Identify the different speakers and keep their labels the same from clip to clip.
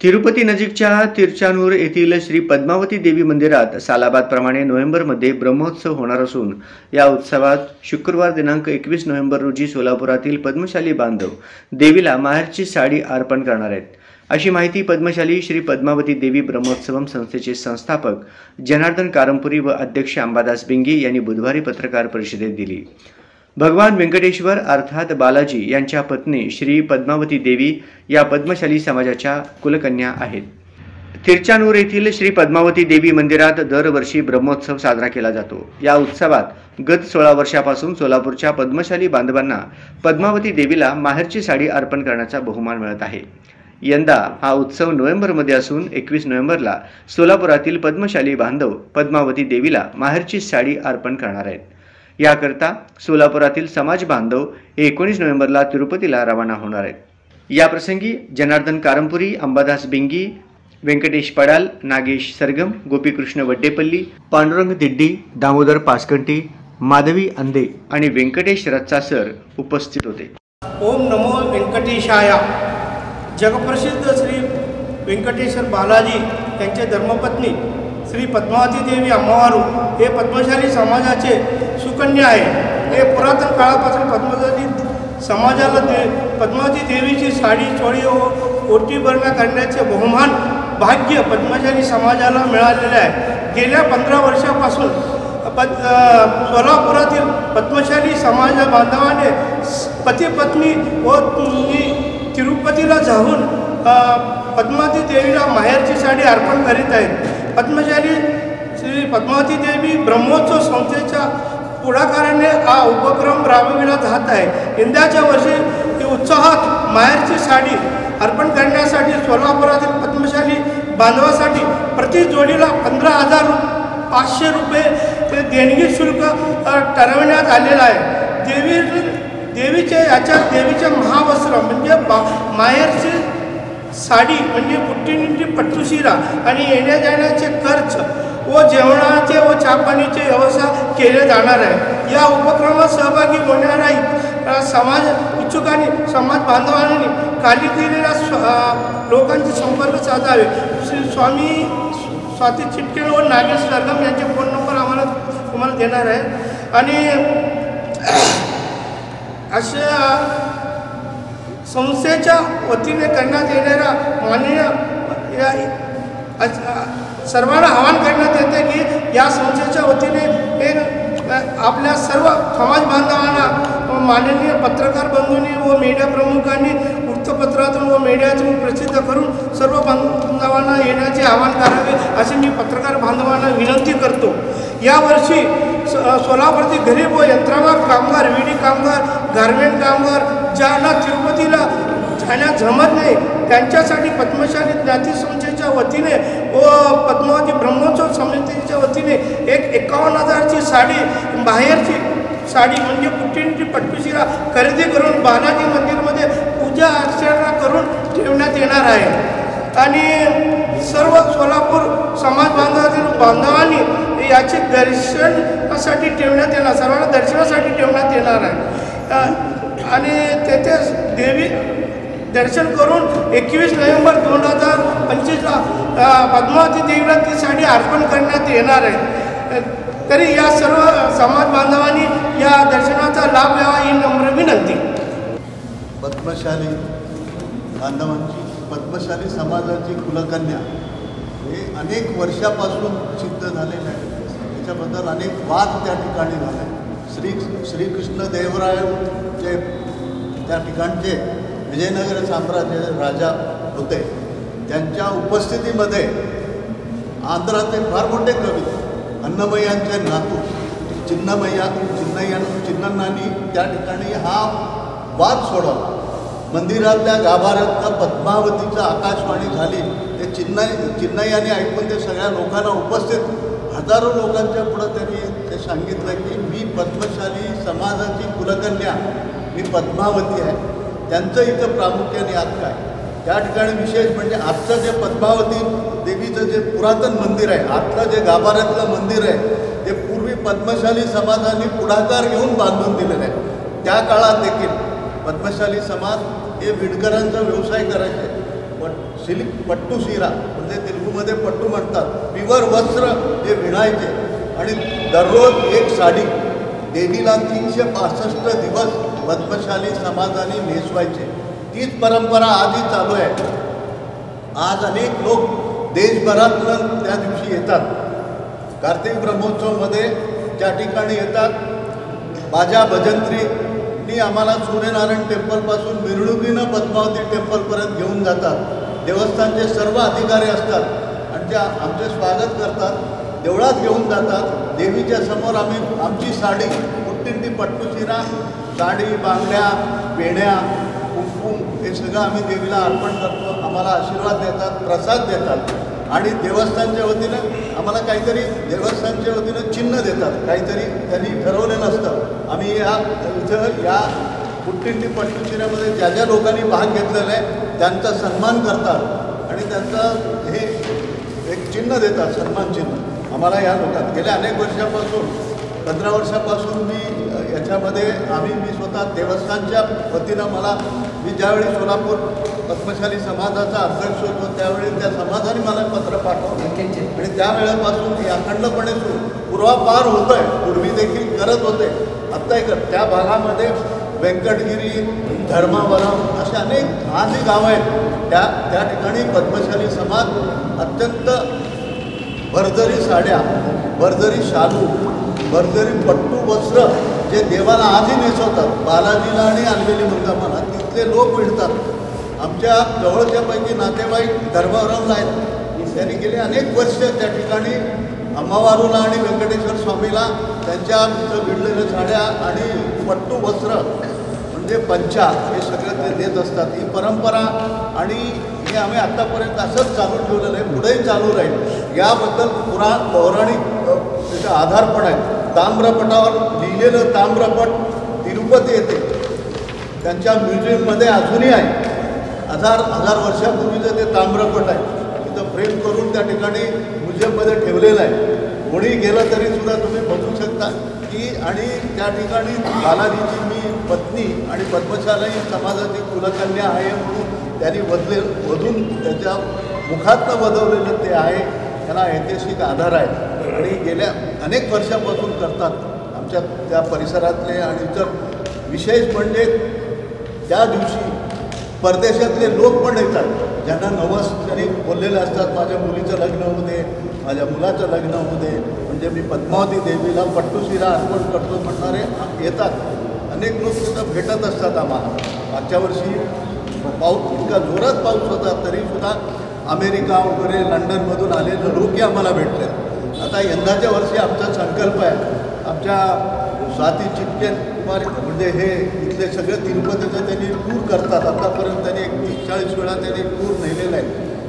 Speaker 1: तिरुपती नजीकच्या तिरचानूर येथील श्री पद्मावती देवी मंदिरात सालाबादप्रमाणे नोव्हेंबरमध्ये ब्रह्मोत्सव होणार असून या उत्सवात शुक्रवार दिनांक 21 नोव्हेंबर रोजी सोलापुरातील पद्मशाली बांधव देवीला माहेरची साडी अर्पण करणार आहेत, अशी माहिती पद्मशाली श्री पद्मावती देवी ब्रह्मोत्सवम संस्थेचे संस्थापक जनार्दन कारंपुरी व अध्यक्ष अंबादास बिंगी यांनी बुधवारी पत्रकार परिषदेत दिली। भगवान वेंकटेश्वर अर्थात बालाजी यांच्या पत्नी श्री पद्मावती देवी या पद्मशाली समाजाच्या कुलकन्या आहेत। तिरचानूर येथील श्री पद्मावती देवी मंदिरात दरवर्षी ब्रह्मोत्सव साजरा केला जातो। या उत्सवात गत 16 वर्षापासून सोलापूरच्या पद्मशाली बांधवांना पद्मावती देवीला माहेरची साडी अर्पण करण्याचा बहुमान मिळत आहे। यंदा हा उत्सव नोव्हेंबरमध्ये असून 21 नोव्हेंबरला सोलापुरातील पद्मशाली बांधव पद्मावती देवीला माहेरची साडी अर्पण करणार आहेत। याकरता सोलापुरातील समाज बांधव 19 नोव्हेंबरला तिरुपतीला रवाना होणार आहेत। या प्रसंगी जनार्दन कारंपुरी, अंबादास बिंगी, व्यंकटेश पडाल, नागेश सरगम, गोपीकृष्ण वड्डेपल्ली, पांडुरंग दिड्डी, दामोदर पासकंटी, माधवी अंधे आणि व्यंकटेश रच्चा सर उपस्थित होते।
Speaker 2: ओम नमो व्यंकटेशाय। जगप्रसिद्ध श्री व्यंकटेश्वर बालाजी यांचे धर्मपत्नी श्री पद्मावती देवी अम्मावारू हे पद्मशाली समाजाचे सुकन्या आहे। हे पुरातन काळापासून पद्मशाली समाजाला पद्मावती देवीची साडी, चोळी व ओटी भरणा करण्याचे बहुमान भाग्य पद्मशाली समाजाला मिळालेले आहे। गेल्या 15 वर्षापासून सोलापुरातील पद्मशाली समाज बांधवाने पती पत्नी व तिरुपतीला जाऊन पद्मावती देवीला माहेरची साडी अर्पण करीत आहेत। पद्मशाली श्री पद्मावती देवी ब्रह्मोत्सव संस्थेच्या पुढाकाराने हा उपक्रम राबविला जात आहे। यंदाच्या वर्षी उत्साहात माहेरची साडी अर्पण करण्यासाठी सोलापुरातील पद्मशाली बांधवासाठी प्रति जोडीला 15,500 रुपये देणगी शुल्क ठरवण्यात आलेलं आहे। देवीचे महावस्त्र म्हणजे माहेरची साडी म्हणजे पुट्टीनिंटी पट्टुशिरा आणि येण्या जाण्याचे खर्च व जेवणाचे व चहापाणीचे व्यवस्था केले जाणार आहे। या उपक्रमात सहभागी होणाऱ्या समाज इच्छुकांनी, समाज बांधवांनी खाली केलेल्या लोकांचे संपर्क साधावे। श्री स्वामी स्वाती चिटकेल व नागेश सरगम यांचे फोन नंबर आम्हाला तुम्हाला देणार आहे। आणि अशा संस्थेच्या वतीने करण्यात येणाऱ्या माननीय सर्वांना आवाहन करण्यात येते की या संस्थेच्या वतीने आपल्या सर्व समाज बांधवांना माननीय पत्रकार बंधूंनी व मीडिया प्रमुखांनी वृत्तपत्रातून व मीडियातून प्रसिद्ध करून सर्व बांधवांना येण्याचे आवाहन करावे अशी मी पत्रकार बांधवांना विनंती करतो। यावर्षी सोलापुरातील गरीब व यंत्रमाग कामगार, विडी कामगार, गारमेंट कामगार ज्यांना तिरुपतीला जाण्यास जमत नाही त्यांच्यासाठी पद्मशाली ज्ञाती संस्थेच्या वतीने व पद्मावती ब्रह्मोत्सव समितीच्या वतीने एक 51,000ची साडी, बाहेरची साडी म्हणजे पुट्टींची पट्टुशिरा खरेदी करून बालाजी मंदिरमध्ये पूजा अर्चना करून ठेवण्यात येणार आहे। आणि सर्व सोलापूर समाज बांधवांनी याचे दर्शनासाठी ठेवण्यात येणार, सर्वांना दर्शनासाठी ठेवण्यात येणार आहे। आणि तेथे देवी दर्शन करून 21 नोव्हेंबर 2025ला पद्मावती देवीला ती साडी अर्पण करण्यात येणार आहे। तरी या सर्व समाज बांधवांनी या दर्शनाचा लाभ घ्यावा ही नम्र विनंती।
Speaker 3: पद्मशाली बांधवांची, पद्मशाली समाजाची कुलकन्या हे अनेक वर्षापासून सिद्ध झालेले आहे। त्याच्याबद्दल अनेक वाद त्या ठिकाणी झाले। श्रीकृष्ण देवराय त्या ठिकाणचे विजयनगर साम्राज्य राजा होते, त्यांच्या उपस्थितीमध्ये आंध्राचे फार मोठे कवी अन्नमय्यांचे नातू चिन्नण्णांनी त्या ठिकाणी हा वाद सोडवला। मंदिरातल्या गाभाऱ्यातनं पद्मावतीचं आकाशवाणी झाली, ते चिन्नय्यांनी ऐकून ते सगळ्या लोकांना उपस्थित हजारो लोकांच्या पुढं त्यांनी ते सांगितलं की मी पद्मशाली समाजाची कुलकन्या, मी पद्मावती आहे। त्यांचं इथं प्रामुख्याने आज काय त्या ठिकाणी विशेष म्हणजे आजचं जे पद्मावती देवीचं जे पुरातन मंदिर आहे, आतलं जे गाभाऱ्यातलं मंदिर आहे ते पूर्वी पद्मशाली समाजाने पुढाकार घेऊन बांधून दिलेलं आहे। त्या काळात देखील पद्मशाली समाज हे विणकरांचा व्यवसाय करायचे व पट्टू शिरा म्हणजे तेलुगूमध्ये पट्टू म्हणतात, प्युअर वस्त्र हे विणायचे आणि दररोज एक साडी देवीला 365 दिवस पद्मशाली समाजाने नेसवायचे. तीच परंपरा आजही चालू आहे. आज अनेक लोक देशभरातून त्या दिवशी येतात. कार्तिक ब्रह्मोत्सवमध्ये ज्या ठिकाणी येतात, बाजा भजंत्रीनी आम्हाला सूर्यनारायण टेम्पलपासून मिरवणुकीनं पद्मावती टेम्पलपर्यंत घेऊन जातात. देवस्थानचे सर्व अधिकारी असतात आणि ते आमचे स्वागत करतात, देवळात घेऊन जातात. देवीच्या समोर आम्ही आमची साडी, पुट्टिंटी पट्टू शिरा, साडी, बांगड्या, वेण्या, कुंकुम हे सगळं आम्ही देवीला अर्पण करतो. आम्हाला आशीर्वाद देतात, प्रसाद देतात आणि देवस्थानच्या वतीनं आम्हाला काहीतरी देवस्थानच्या वतीनं चिन्ह देतात. काहीतरी त्यांनी ठरवलेलं असतं. आम्ही इथं या पुट्टिंटी पट्टू शिऱ्यामध्ये ज्या ज्या लोकांनी भाग घेतलेला आहे त्यांचा सन्मान करतात आणि त्यांचं हे एक चिन्ह देतात, सन्मान चिन्ह आम्हाला. या लोकांना गेल्या अनेक वर्षापासून 15 वर्षापासून मी याच्यामध्ये मी स्वतः देवस्थानच्या वतीनं मी ज्यावेळी सोलापूर पद्मशाली समाजाचा अध्यक्ष होतो त्यावेळी त्या समाजाने मला पत्र पाठवलं आणि त्यावेळेपासून मी अखंडपणे पूर्वापार होतो आहे. पूर्वी देखील करत होते, आत्ताही त्या भागामध्ये व्यंकटगिरी, धर्मावरम असे अनेक आजही गावं आहेत. त्या ठिकाणी पद्मशाली समाज अत्यंत भरजरी साड्या, भरजरी शालू, भरजरी पट्टू वस्त्र जे देवाला आजही नेसवतात. बालाजीला आणि आलवेली मुंगामाला तिथले लोक मिळतात. आमच्या जवळच्यापैकी नातेवाईक धर्मावरमला आहेत. त्यांनी गेले अनेक वर्ष त्या ठिकाणी अंबावारूला आणि व्यंकटेश्वर स्वामीला त्यांच्या विणलेल्या साड्या आणि पट्टू वस्त्र म्हणजे पंचा हे सगळं ते देत असतात. ही परंपरा आणि हे आम्ही आत्तापर्यंत असंच चालू ठेवलेलं आहे, पुढेही चालू राहील. याबद्दल पौराणिक त्याचा आधार पण आहे. ताम्रपटावर लिहिलेलं ताम्रपट तिरुपती येते, त्यांच्या म्युझियममध्ये अजूनही आहे. हजार वर्षापूर्वीचं ते ताम्रपट आहे. तिथं फ्रेम करून त्या ठिकाणी म्युझियममध्ये ठेवलेलं आहे. कोणी गेलं तरीसुद्धा तुम्ही बघू शकता की. आणि त्या ठिकाणी बालाजीची मी पत्नी आणि पद्मशाली समाजाची कुलकन्या आहे म्हणून त्यांनी वधून त्याच्या मुखातनं वधवलेलं ते आहे. त्याला ऐतिहासिक आधार आहे आणि गेल्या अनेक वर्षापासून करतात आमच्या त्या परिसरातले. आणि इतर विशेष म्हणजे त्या दिवशी परदेशातले लोक पण येतात, ज्यांना नवस त्यांनी बोललेले असतात, माझ्या मुलीचं लग्न होऊ दे, माझ्या मुलाचं लग्न होऊ दे, म्हणजे मी पद्मावती देवीला पट्टू शिरा अर्पण करतो म्हणणारे येतात. अनेक लोक तिथं भेटत असतात आम्हाला. मागच्या वर्षी इतका जोरात पाऊस होता तरीसुद्धा अमेरिका वगैरे लंडनमधून आलेले लोकही आम्हाला भेटले. आता यंदाच्या वर्षी आमचा संकल्प आहे, आमच्या स्वाती चिटके कुमार म्हणजे हे इथले सगळे तिरुपतीचं त्यांनी टूर करतात. आतापर्यंत त्यांनी 40 वेळा त्यांनी टूर नेलेला आहे.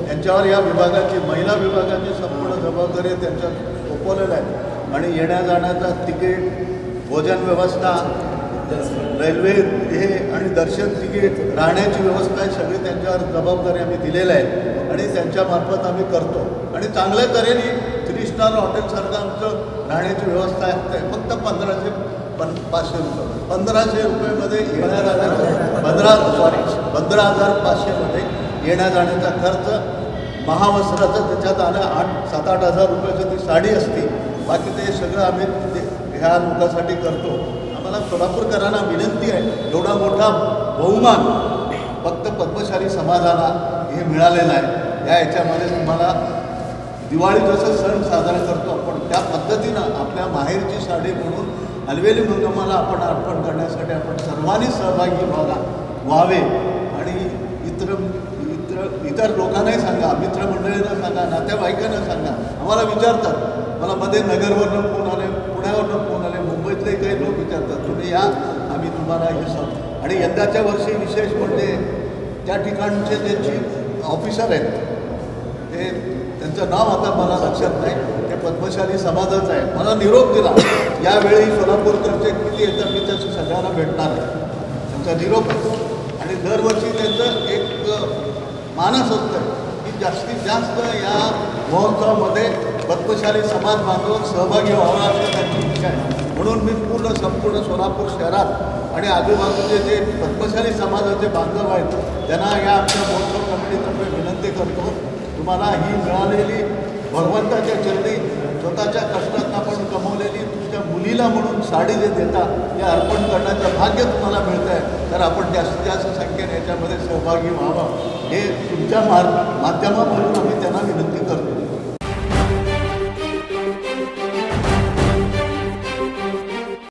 Speaker 3: यांच्यावर या विभागाची, महिला विभागाची संपूर्ण जबाबदारी त्यांच्या सोपवलेलं आहे. आणि येण्या जाण्याचा तिकीट, भोजन व्यवस्था, रेल्वे हे आणि दर्शन तिकीट, राहण्याची व्यवस्था हे सगळी त्यांच्यावर जबाबदारी आम्ही दिलेलं आहे आणि त्यांच्यामार्फत आम्ही करतो. आणि चांगल्या तऱ्हेने 3 स्टार हॉटेलसारखं आमचं राहण्याची व्यवस्था आहे. फक्त 1500 रुपये, 1500 रुपयेमध्ये येण्या जाण्याचा 15,500मध्ये येण्या जाण्याचा खर्च. महावस्त्राचं त्याच्यात आलं 7-8 हजार रुपयाचं ती साडी असते. बाकी ते सगळं आम्ही ह्या लोकांसाठी करतो. आम्हाला सोलापूरकरांना विनंती आहे, एवढा मोठा बहुमान फक्त पद्मशाली समाजाला हे मिळालेलं आहे. या याच्यामध्ये तुम्हाला दिवाळी जसं सण साजरा करतो आपण त्या पद्धतीनं आपल्या माहेरची साडी म्हणून अलवेली मंगमाला आपण अर्पण करण्यासाठी आपण सर्वांनी सहभागी व्हावे. आणि इतर लोकांनाही सांगा, मित्रमंडळींना सांगा, नातेवाईकांना सांगा. आम्हाला विचारतात, मला मध्ये नगरवरनं फोन आले, पुण्यावरनं फोन आले, मुंबईतले काही लोक विचारतात, तुम्ही या, आम्ही तुम्हाला हे सांगू. आणि यंदाच्या वर्षी विशेष म्हणजे त्या ठिकाणचे जे चीफ ऑफिसर आहेत ते, त्यांचं नाव आता मला लक्षात नाही, ते पद्मशाली समाजाचं आहे. मला निरोप दिला, यावेळी सोलापूरकडचे किती येतात मी त्याचं सगळ्यांना भेटणार आहे, त्यांचा निरोप आहे. आणि दरवर्षी त्यांचं एक मानस असतं की जास्तीत जास्त या महोत्सवामध्ये पद्मशाली समाज बांधव सहभागी व्हावा असं त्यांची इच्छा आहे. म्हणून मी संपूर्ण सोलापूर शहरात आणि आजूबाजूचे जे पद्मशाली समाजाचे बांधव आहेत त्यांना या आमच्या महोत्सव कमिटीतर्फे विनंती करतो, तुम्हाला ही मिळालेली भगवंताच्या चरणी स्वतःच्या कष्टात आपण कमवलेली तुमच्या मुलीला म्हणून साडी जे देता हे अर्पण करण्याचं भाग्य तुम्हाला मिळतं आहे, तर आपण जास्तीत जास्त संख्येने याच्यामध्ये सहभागी व्हावं हे तुमच्या माध्यमामधून आम्ही त्यांना